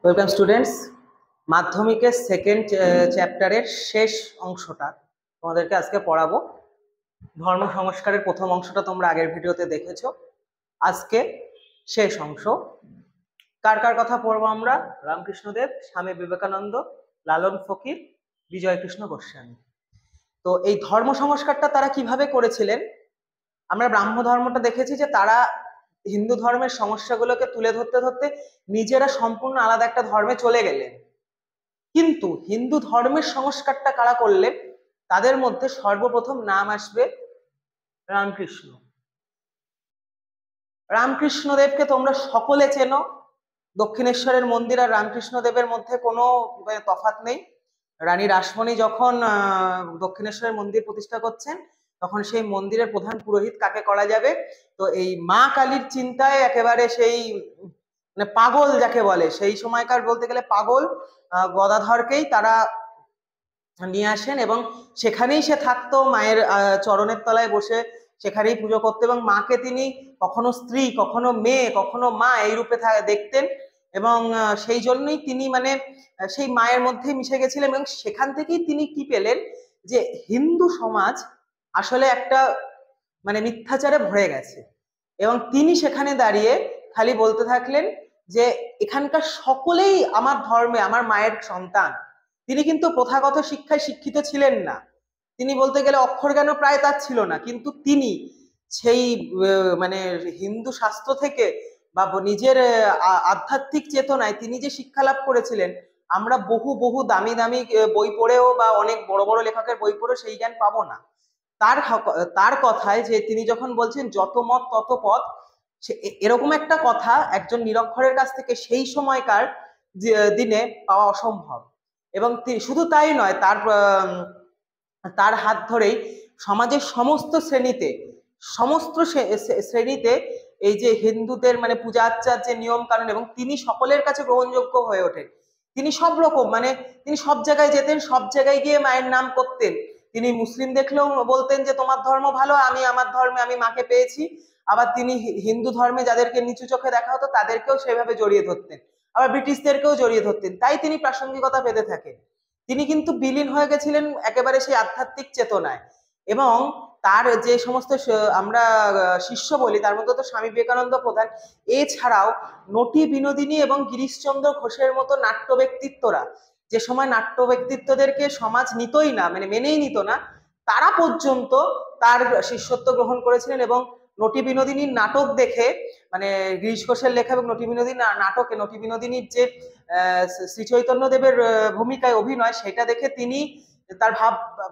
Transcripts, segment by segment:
Welcome students. মাধ্যমিকের second চ্যাপ্টারের শেষ অংশটা তোমাদেরকে আজকে পড়াবো। ধর্ম সংস্কারের প্রথম অংশটা তোমরা আগের ভিডিওতে দেখেছো। আজকে শেষ অংশ। কার কার কথা পড়বো আমরা? রামকৃষ্ণদেব, স্বামী বিবেকানন্দ, লালন ফকির, বিজয় কৃষ্ণ গোস্বামী। তো এই ধর্ম সংস্কারটা তারা কিভাবে করেছিলেন? আমরা ব্রাহ্ম ধর্মটা দেখেছি যে তারা হিন্দু ধর্মের সমস্যাগুলোকে তুলে ধরতে ধরতে নিজেরা সম্পূর্ণ আলাদা একটা ধর্মে চলে গেলেন। কিন্তু হিন্দু ধর্মের সংস্কারটা কারা করলেন? তাদের মধ্যে সর্বপ্রথম নাম আসবে রামকৃষ্ণ। রামকৃষ্ণদেবকে তোমরা সকলে চেনো। দক্ষিণেশ্বরের মন্দির আর রামকৃষ্ণদেবের মধ্যে কোনো তফাৎ নেই। রানী রাসমণি যখন দক্ষিণেশ্বরের মন্দির প্রতিষ্ঠা করছেন, তখন সেই মন্দিরের প্রধান পুরোহিত কাকে করা যাবে? তো এই মা কালীর চিন্তায় একেবারে সেই মানে পাগল যাকে বলে, সেই সময়কার বলতে গেলে পাগল গদাধরকেই তারা নিয়ে আসেন এবং সেখানেই সে থাকতো, মায়ের চরণের তলায় বসে সেখানেই পুজো করতো এবং মাকে তিনি কখনো স্ত্রী, কখনো মেয়ে, কখনো মা এই রূপে দেখতেন এবং সেই জন্যই তিনি মানে সেই মায়ের মধ্যেই মিশে গেছিলেন এবং সেখান থেকেই তিনি কি পেলেন যে হিন্দু সমাজ আসলে একটা মানে মিথ্যাচারে ভরে গেছে এবং তিনি সেখানে দাঁড়িয়ে খালি বলতে থাকলেন যে এখানকার সকলেই আমার ধর্মে আমার মায়ের সন্তান। তিনি কিন্তু প্রথাগত শিক্ষায় শিক্ষিত ছিলেন না, তিনি বলতে গেলে অক্ষর জ্ঞান প্রায় তার ছিল না, কিন্তু তিনি সেই মানে হিন্দু শাস্ত্র থেকে বা নিজের আধ্যাত্মিক চেতনায় তিনি যে শিক্ষা লাভ করেছিলেন, আমরা বহু বহু দামি দামি বই পড়েও বা অনেক বড় বড় লেখকের বই পড়েও সেই জ্ঞান পাবো না। তার কথায় যে তিনি যখন বলছেন যত মত তত পথ, এরকম একটা কথা একজন নিরক্ষরের কাছ থেকে সেই সময়কার দিনে পাওয়া অসম্ভব। এবং শুধু তাই নয়, তার হাত ধরেই সমাজের সমস্ত শ্রেণীতে এই যে হিন্দুদের মানে পূজা আর্চার যে নিয়ম কানুন, এবং তিনি সকলের কাছে গ্রহণযোগ্য হয়ে ওঠেন। তিনি সব রকম মানে তিনি সব জায়গায় যেতেন, সব জায়গায় গিয়ে মায়ের নাম করতেন। তিনি মুসলিম দেখলেও বলতেন যে তোমার ধর্ম ভালো, আমি আমার ধর্মে আমি মাকে পেয়েছি। আবার তিনি হিন্দু ধর্মে যাদেরকে নিচু চোখে দেখা হতো তাদেরকেও সেভাবে জড়িয়ে ধরতেন, আবার ব্রিটিশদেরকেও জড়িয়ে ধরতেন। তাই তিনি প্রাসঙ্গিকতা পেতে থাকেন। তিনি কিন্তু বিলীন হয়ে গেছিলেন একেবারে সেই আধ্যাত্মিক চেতনায়। এবং তার যে সমস্ত আমরা শিষ্য বলি তার মধ্যে তো স্বামী বিবেকানন্দ প্রধান। এছাড়াও নটি বিনোদিনী এবং গিরিশচন্দ্র ঘোষের মতো নাট্য ব্যক্তিত্বরা, যে সময় নাট্য ব্যক্তিত্বদেরকে সমাজ নিতই না, মানে মেনেই নিত না, তারা পর্যন্ত তার শিষ্যত্ব গ্রহণ করেছিলেন এবং নটি বিনোদিনীর নাটক দেখে, মানে গিরিশ ঘোষের লেখা এবং নটি বিনোদিনী নাটকে নটি বিনোদিনীর যে শ্রী চৈতন্য দেবের ভূমিকায় অভিনয়, সেটা দেখে তিনি তার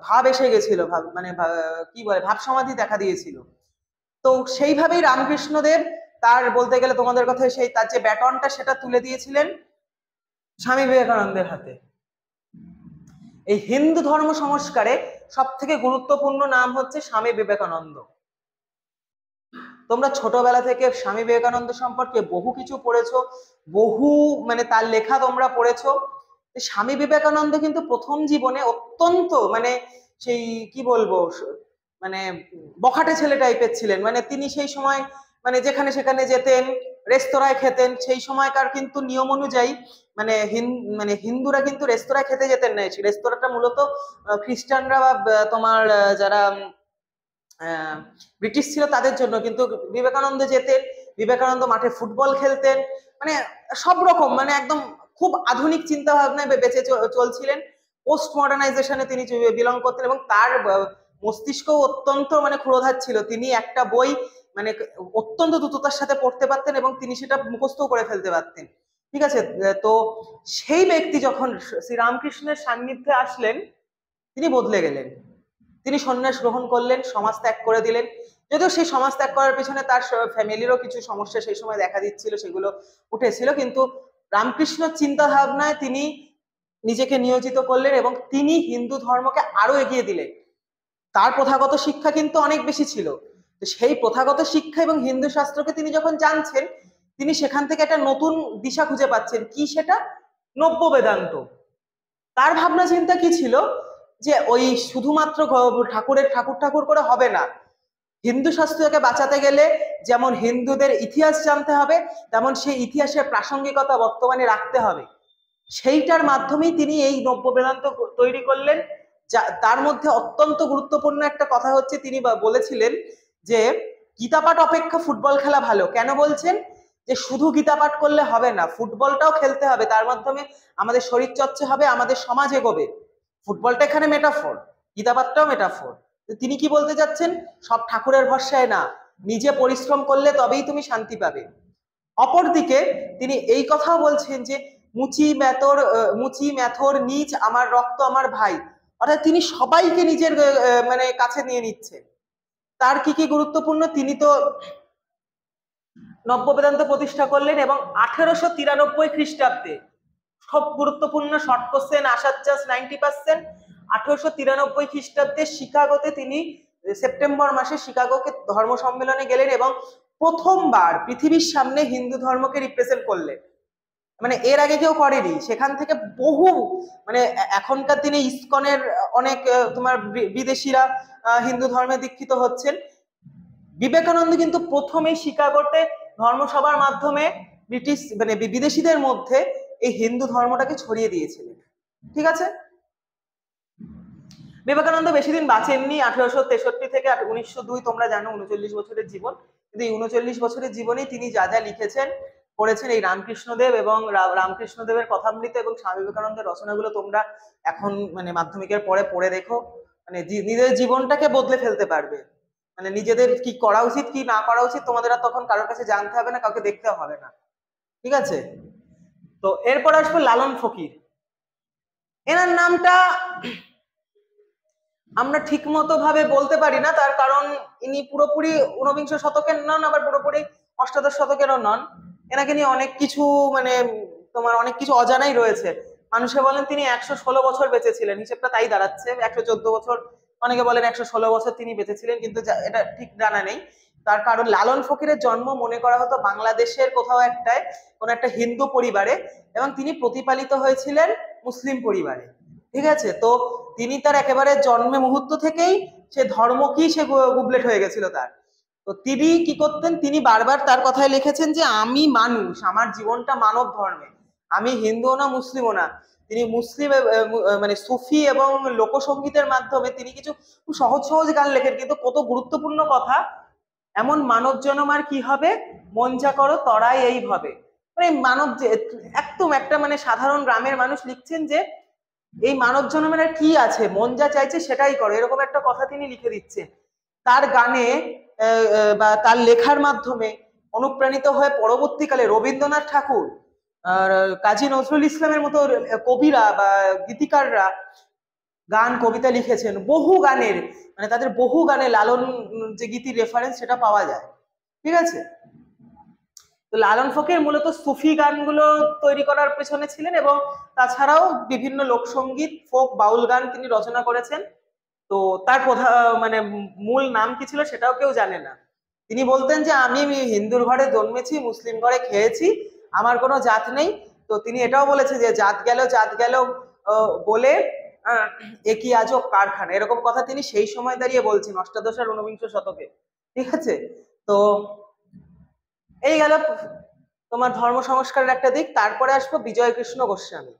ভাব এসে গেছিল, মানে কি বলে ভাব সমাধি দেখা দিয়েছিল। তো সেইভাবেই রামকৃষ্ণদেব তার বলতে গেলে তোমাদের কথা সেই তার যে ব্যাটনটা সেটা তুলে দিয়েছিলেন স্বামী বিবেকানন্দের হাতে। এই হিন্দু ধর্ম সংস্কারে সব থেকে গুরুত্বপূর্ণ নাম হচ্ছে স্বামী বিবেকানন্দ। তোমরা ছোটবেলা থেকে স্বামী বিবেকানন্দ সম্পর্কে বহু কিছু পড়েছো, বহু মানে তার লেখা তোমরা পড়েছো। স্বামী বিবেকানন্দ কিন্তু প্রথম জীবনে অত্যন্ত মানে সেই কি বলবো মানে বখাটে ছেলে টাইপের ছিলেন। মানে তিনি সেই সময় মানে যেখানে সেখানে যেতেন, রেস্তোরাঁয় খেতেন। সেই সময়কার কিন্তু নিয়ম অনুযায়ী মানে হিন্দুরা কিন্তু রেস্তোরাঁয় খেতে যেতেন না। রেস্তোরাঁটা মূলত খ্রিস্টানরা বা তোমার যারা ব্রিটিশ ছিল তাদের জন্য, কিন্তু বিবেকানন্দ যেতেন, বিবেকানন্দ মাঠে ফুটবল খেলতেন, মানে সব রকম মানে একদম খুব আধুনিক চিন্তা ভাবনায় বেঁচে চলছিলেন। পোস্ট মডার্নাইজেশনে তিনি বিলং করতেন এবং তার মস্তিষ্ক অত্যন্ত মানে ক্ষুরোধার ছিল। তিনি একটা বই মানে অত্যন্ত দ্রুততার সাথে পড়তে পারতেন এবং তিনি সেটা মুখস্থ করে ফেলতে পারতেন। ঠিক আছে, তো সেই ব্যক্তি যখন শ্রীরামকৃষ্ণের সান্নিধ্যে আসলেন, তিনি বদলে গেলেন। তিনি সন্ন্যাস গ্রহণ করলেন, সমাজ ত্যাগ করে দিলেন। যদিও সেই সমাজ ত্যাগ করার পেছনে তার ফ্যামিলিরও কিছু সমস্যা সেই সময় দেখা দিচ্ছিল, সেগুলো উঠেছিল, কিন্তু রামকৃষ্ণ চিন্তা ভাবনায় তিনি নিজেকে নিয়োজিত করলেন এবং তিনি হিন্দু ধর্মকে আরো এগিয়ে দিলেন। তার প্রথাগত শিক্ষা কিন্তু অনেক বেশি ছিল, তো সেই প্রথাগত শিক্ষা এবং হিন্দু শাস্ত্রকে তিনি যখন জানছেন, তিনি সেখান থেকে একটা নতুন দিশা খুঁজে পাচ্ছেন। কি সেটা? নব্য বেদান্ত। তার ভাবনা চিন্তা কি ছিল যে ওই শুধুমাত্র ঠাকুর করে হবে না, হিন্দু শাস্ত্রকে বাঁচাতে গেলে যেমন হিন্দুদের ইতিহাস জানতে হবে, তেমন সেই ইতিহাসের প্রাসঙ্গিকতা বর্তমানে রাখতে হবে। সেইটার মাধ্যমেই তিনি এই নব্য বেদান্ত তৈরি করলেন। তার মধ্যে অত্যন্ত গুরুত্বপূর্ণ একটা কথা হচ্ছে, তিনি বলেছিলেন যে গীতা পাঠ অপেক্ষা ফুটবল খেলা ভালো। কেন বলছেন? যে শুধু গীতা পাঠ করলে হবে না, ফুটবলটাও খেলতে হবে, তার মাধ্যমে আমাদের শরীর চর্চা হবে, আমাদের সমাজ এগোবে। ফুটবলটা এখানে মেটাফোর, গীতা পাঠটাও মেটাফোর। তিনি কি বলতে যাচ্ছেন? সব ঠাকুরের ভরসায় না, নিজে পরিশ্রম করলে তবেই তুমি শান্তি পাবে। অপরদিকে তিনি এই কথাও বলছেন যে মুচি ম্যাথর নিজ আমার রক্ত আমার ভাই, অর্থাৎ তিনি সবাইকে নিজের মানে কাছে নিয়ে নিচ্ছেন। তার কি কি গুরুত্বপূর্ণ? তিনি তো নব্য বেদান্ত প্রতিষ্ঠা করলেন এবং 1893 খ্রিস্টাব্দে, খুব গুরুত্বপূর্ণ শর্ট কোশ্চেন আসার চান্স 90%, 1893 খ্রিস্টাব্দে শিকাগোতে তিনি সেপ্টেম্বর মাসে শিকাগোকে ধর্ম সম্মেলনে গেলেন এবং প্রথমবার পৃথিবীর সামনে হিন্দু ধর্মকে রিপ্রেজেন্ট করলেন। মানে এর আগে কেউ করেনি। সেখান থেকে বহু, মানে এখনকার দিনে ইসকনের অনেক তোমার বিদেশিরা হিন্দু ধর্মে দীক্ষিত হচ্ছেন। বিবেকানন্দ কিন্তু প্রথমেই শিকাগোতে ধর্মসভার মাধ্যমে ব্রিটিশ মানে বিদেশিদের মধ্যে এই হিন্দু ধর্মটাকে ছড়িয়ে দিয়েছিলেন। ঠিক আছে, বিবেকানন্দ বেশি দিন বাঁচেননি, 1863 থেকে 1902, তোমরা জানো 39 বছরের জীবন। কিন্তু এই 39 বছরের জীবনেই তিনি যা যা লিখেছেন করেছেন, এই রামকৃষ্ণদেব এবং রামকৃষ্ণদেবের কথামৃত এবং স্বামী বিবেকানন্দের রচনাগুলো তোমরা এখন মানে মাধ্যমিকের পরে পড়ে দেখো, মানে নিজের জীবনটাকে বদলে ফেলতে পারবে। মানে নিজেদের কি করা উচিত কি না করা উচিত তোমাদের আর তখন কারোর কাছে জানতে হবে না, কাউকে দেখতে হবে না। ঠিক আছে, তো এরপর আসবো লালন ফকির। এনার নামটা আমরা ঠিক মতো ভাবে বলতে পারি না, তার কারণ ইনি পুরোপুরি ঊনবিংশ শতকের নন, আবার পুরোপুরি অষ্টাদশ শতকেরও নন। এনাকে নিয়ে অনেক কিছু মানে তোমার অনেক কিছু অজানাই রয়েছে। মানুষে বলেন তিনি 116 বছর বেঁচে ছিলেন, হিসেবটা তাই দাঁড়াচ্ছে 114 বছর, অনেকে বলেন 116 বছর তিনি বেঁচে ছিলেন, কিন্তু এটা ঠিক জানা নেই। তার কারণ লালন ফকিরের জন্ম মনে করা হতো বাংলাদেশের কোথাও একটায়, কোন একটা হিন্দু পরিবারে, এবং তিনি প্রতিপালিত হয়েছিলেন মুসলিম পরিবারে। ঠিক আছে, তো তিনি তার একেবারে জন্মে মুহূর্ত থেকেই সে ধর্ম কি সে গুবলেট হয়ে গেছিল তার। তো তিনি কি করতেন? তিনি বারবার তার কথায় লিখেছেন যে আমি মানুষ, আমার জীবনটা মানব ধর্মে, আমি হিন্দুও না মুসলিমও না। তিনি মুসলিম মানে সুফি এবং লোকসঙ্গীতের মাধ্যমে তিনি কিছু খুব সহজ সহজ গান লেখেন, কিন্তু কত গুরুত্বপূর্ণ কথা, এমন মানব জনম আর কি হবে, মন যা করো তরাই এই ভাবে। মানে মানব যে একদম একটা মানে সাধারণ গ্রামের মানুষ লিখছেন যে এই মানব জন্মের আর কি আছে, মন যা চাইছে সেটাই করো, এরকম একটা কথা তিনি লিখে দিচ্ছেন। তার গানে বা তার লেখার মাধ্যমে অনুপ্রাণিত হয়ে পরবর্তীকালে রবীন্দ্রনাথ ঠাকুর আর কাজী নজরুল ইসলামের মতো কবিরা বা গীতিকাররা গান কবিতা লিখেছেন। বহু গানের মানে তাদের বহু গানে লালন যে গীতির রেফারেন্স সেটা পাওয়া যায়। ঠিক আছে, তো লালন ফকির মূলত সুফি গানগুলো তৈরি করার পেছনে ছিলেন এবং তাছাড়াও বিভিন্ন লোকসঙ্গীত, ফোক, বাউল গান তিনি রচনা করেছেন। তো তার প্রধান মানে মূল নাম কি ছিল সেটাও কেউ জানে না। তিনি বলতেন যে আমি হিন্দুর ঘরে জন্মেছি, মুসলিম ঘরে খেয়েছি, আমার কোনো জাত নেই। তো তিনি এটাও বলেছে যে জাত গেল বলে একই আজব কারখানা, এরকম কথা তিনি সেই সময় দাঁড়িয়ে বলছেন অষ্টাদশ আর ঊনবিংশ শতকে। ঠিক আছে, তো এই গেল তোমার ধর্ম সংস্কারের একটা দিক। তারপরে আসবো বিজয় কৃষ্ণ গোস্বামী।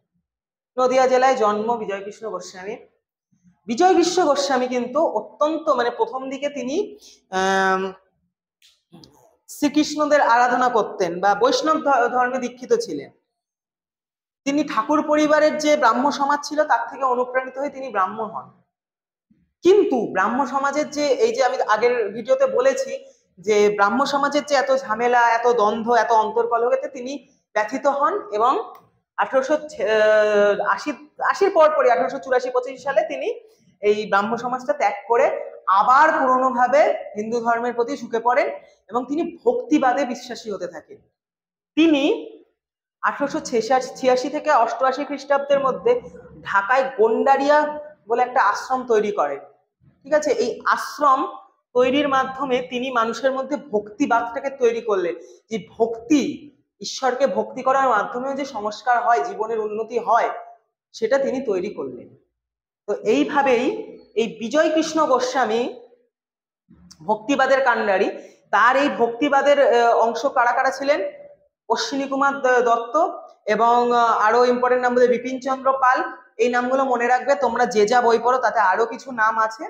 নদিয়া জেলায় জন্ম বিজয় কৃষ্ণ গোস্বামী। বিজয় কৃষ্ণ গোস্বামী কিন্তু অত্যন্ত মানে প্রথম দিকে তিনি শ্রীকৃষ্ণদের আরাধনা করতেন বা বৈষ্ণব ধর্মে দীক্ষিত ছিলেন। তিনি ঠাকুর পরিবারের যে ব্রাহ্ম সমাজ ছিল তার থেকে অনুপ্রাণিত হয়ে তিনি ব্রাহ্মণ হন। কিন্তু ব্রাহ্ম সমাজের যে এই যে আমি আগের ভিডিওতে বলেছি যে ব্রাহ্ম সমাজের যে এত ঝামেলা, এত দ্বন্দ্ব, এত অন্তর্কলহেতে তিনি ব্যথিত হন এবং 1880 পরপরই 1884-85 সালে তিনি এই ব্রাহ্ম সমাজটা ত্যাগ করে আবার পুরনো ভাবে হিন্দু ধর্মের প্রতি ঝুঁকে পড়েন এবং তিনি ভক্তিবাদে বিশ্বাসী হতে থাকেন। তিনি 1886 থেকে 88 খ্রিস্টাব্দের মধ্যে ঢাকায় গন্ডারিয়া বলে একটা আশ্রম তৈরি করেন। ঠিক আছে, এই আশ্রম তৈরির মাধ্যমে তিনি মানুষের মধ্যে ভক্তিবাদটাকে তৈরি করলেন, যে ভক্তি, ঈশ্বরকে ভক্তি করার মাধ্যমে যে সংস্কার হয়, জীবনের উন্নতি হয়, সেটা তিনি তৈরি করলেন। তো এইভাবেই এই বিজয় কৃষ্ণ গোস্বামী ভক্তিবাদের কাণ্ডারি। তার এই ভক্তিবাদের অংশ কারা কারা ছিলেন? অশ্বিনী কুমার দত্ত এবং আরো ইম্পর্টেন্ট নাম বলতে বিপিন চন্দ্র পাল। এই নামগুলো মনে রাখবে তোমরা, যে যা বই পড়ো তাতে আরো কিছু নাম আছে।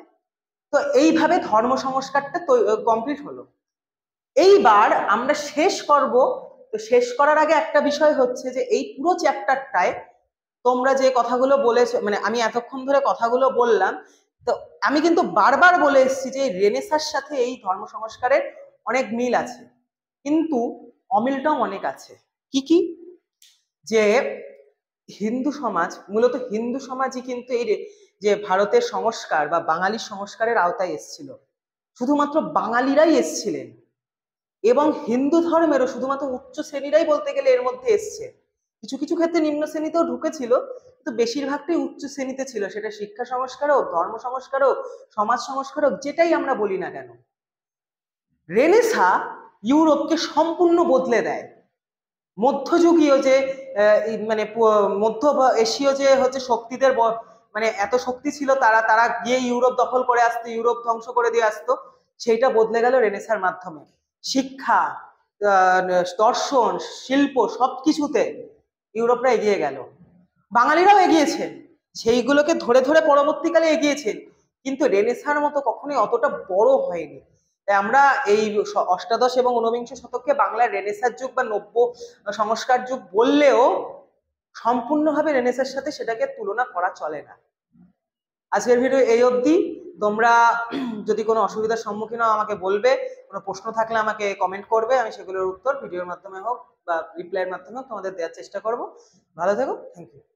তো এইভাবে ধর্ম সংস্কারটা কমপ্লিট হলো। এইবার আমরা শেষ করব। তো শেষ করার আগে একটা বিষয় হচ্ছে যে এই পুরো চ্যাপ্টারটায় তোমরা যে কথাগুলো বলেছো, মানে আমি এতক্ষণ ধরে কথাগুলো বললাম, তো আমি কিন্তু বারবার বলে এসেছি যে রেনেসার সাথে এই ধর্ম সংস্কারের অনেক মিল আছে, কিন্তু অমিলটাও অনেক আছে। কি কি? যে হিন্দু সমাজ, মূলত হিন্দু সমাজই কিন্তু এই যে ভারতের সংস্কার বা বাঙালি সংস্কারের আওতায় এসেছিল, শুধুমাত্র বাঙালিরাই এসছিলেন, এবং হিন্দু ধর্মেরও শুধুমাত্র উচ্চ শ্রেণীরাই বলতে গেলে এর মধ্যে এসছে। কিছু কিছু ক্ষেত্রে নিম্ন শ্রেণীতেও ঢুকেছিল, কিন্তু বেশিরভাগটাই উচ্চ শ্রেণীতে ছিল। সেটা শিক্ষা সংস্কার হোক, ধর্ম সংস্কার হোক, সমাজ সংস্কার হোক, যেটাই আমরা বলি না কেন। রেনেসা ইউরোপকে সম্পূর্ণ বদলে দেয়। মধ্যযুগীয় যে মানে মধ্য এশীয় যে হচ্ছে শক্তিদের, মানে এত শক্তি ছিল, তারা তারা গিয়ে ইউরোপ দখল করে আসতো, ইউরোপ ধ্বংস করে দিয়ে আসতো, সেইটা বদলে গেল রেনেসার মাধ্যমে। শিক্ষা, দর্শন, শিল্প সবকিছুতে ইউরোপরা এগিয়ে গেল। বাঙালিরাও এগিয়েছেন, সেইগুলোকে ধরে ধরে পরবর্তীকালে এগিয়েছেন, কিন্তু রেনেসার মতো কখনোই অতটা বড় হয়নি। তাই আমরা এই অষ্টাদশ এবং ঊনবিংশ শতককে বাংলার রেনেসার যুগ বা নব্য সংস্কার যুগ বললেও সম্পূর্ণভাবে রেনেসার সাথে সেটাকে তুলনা করা চলে না। আজকের ভিডিও এই অবধি। তোমরা যদি কোনো অসুবিধার সম্মুখীন হও আমাকে বলবে, কোনো প্রশ্ন থাকলে আমাকে কমেন্ট করবে, আমি সেগুলোর উত্তর ভিডিওর মাধ্যমে হোক বা রিপ্লাইয়ের মাধ্যমে হোক তোমাদের দেওয়ার চেষ্টা করব। ভালো থেকো, থ্যাংক ইউ।